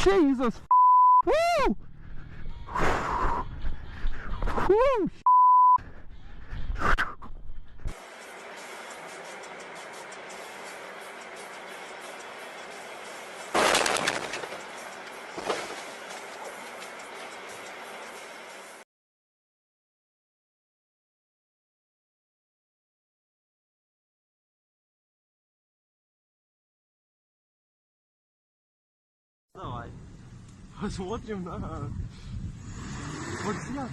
Jesus! Woo! Woo! Давай. Посмотрим на... Вот взгляд,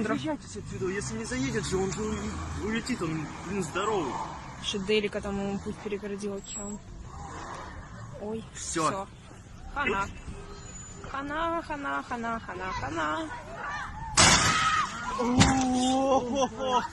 разъезжайтесь отсюда. Если не заедет же, он же улетит, он, блин, здоровый. Шеделика там ему путь перегородил океан. Ой, все. Хана. Хана, хана, хана, хана, хана. О-о-о-о-о.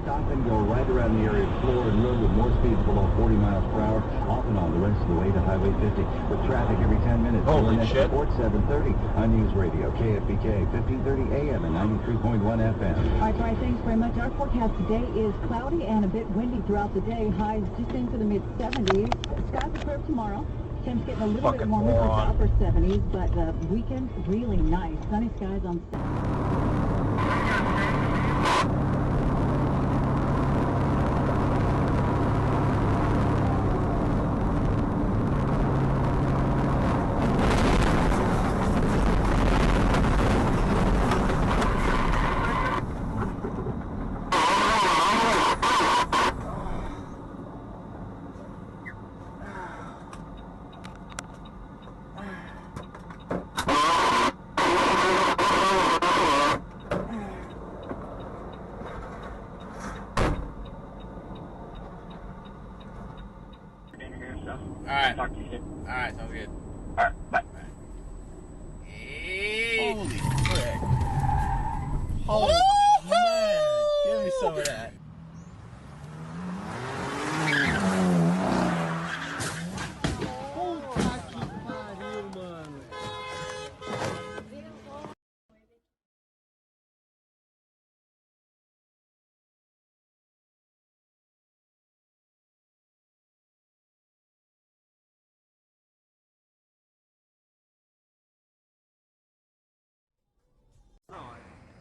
Stop and go right around the area of Florida Road with more speeds below 40 miles per hour, off and on the rest of the way to Highway 50, with traffic every 10 minutes. Holy shit. Report 7:30 on News Radio, KFBK, 1530 AM and 93.1 FM. All right, Bryce, thanks very much. Our forecast today is cloudy and a bit windy throughout the day. Highs just into the mid-70s. Skies are clear tomorrow. Temps getting a little bit warmer to the upper 70s, but the weekend really nice. Sunny skies on... Alright. Alright, sounds good. Alright, bye. Hey. Holy frick. Holy man. Give me some of that.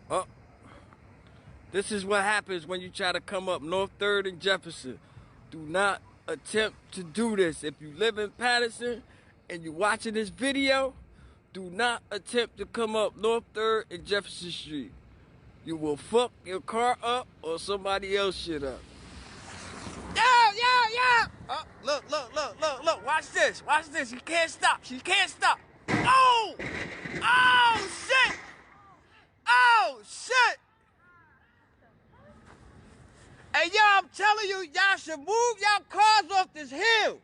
Oh, this is what happens when you try to come up North 3rd and Jefferson. Do not attempt to do this. If you live in Patterson and you're watching this video, do not attempt to come up North 3rd and Jefferson Street. You will fuck your car up or somebody else shit up. Yo! Oh, look. Watch this. She can't stop. Oh! Oh, shit! Oh, shit! Hey, yo, I'm telling you, y'all should move y'all cars off this hill.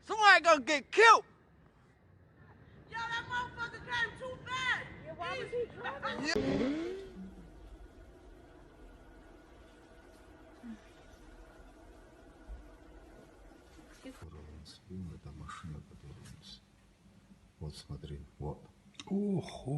Somebody gonna get killed. Yo, that motherfucker came too fast. Yeah, why was he driving? Это машина, которая у нас. Вот смотри, вот. Ох.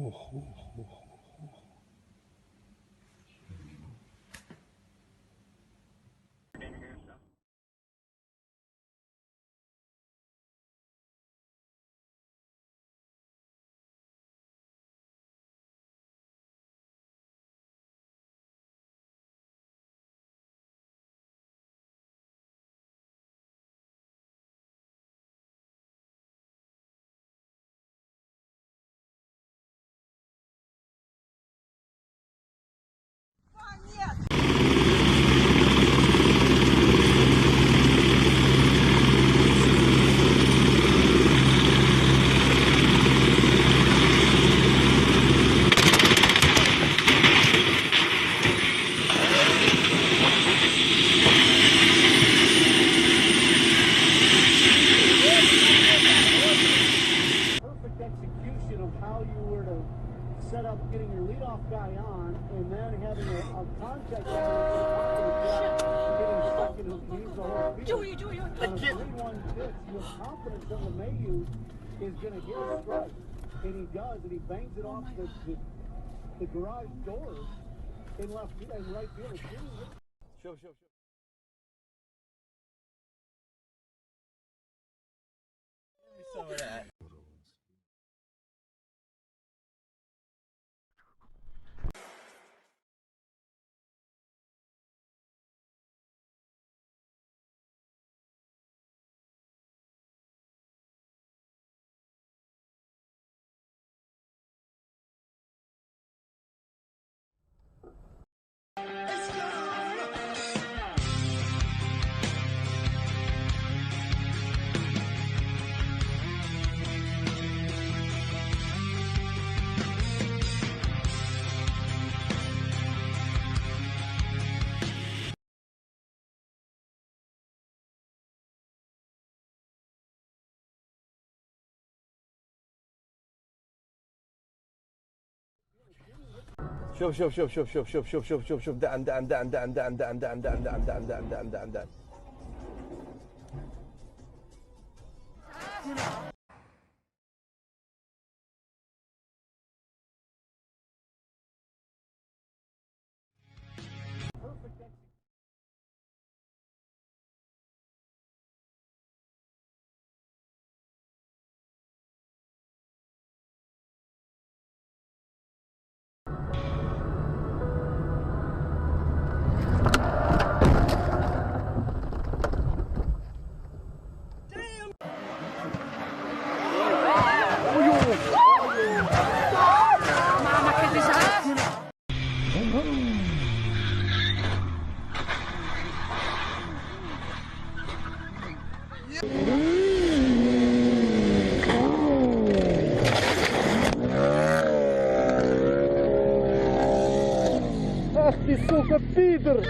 of how you were to set up getting your leadoff guy on, and then having a contact getting stuck in his knees the whole field. On a 3-1 pitch, you have confidence that LeMahieu is going to hit a strike, and he does, and he bangs it off the garage doors in left and right field. Show. Some of that. شوف ده Ах ты, сука, пидор!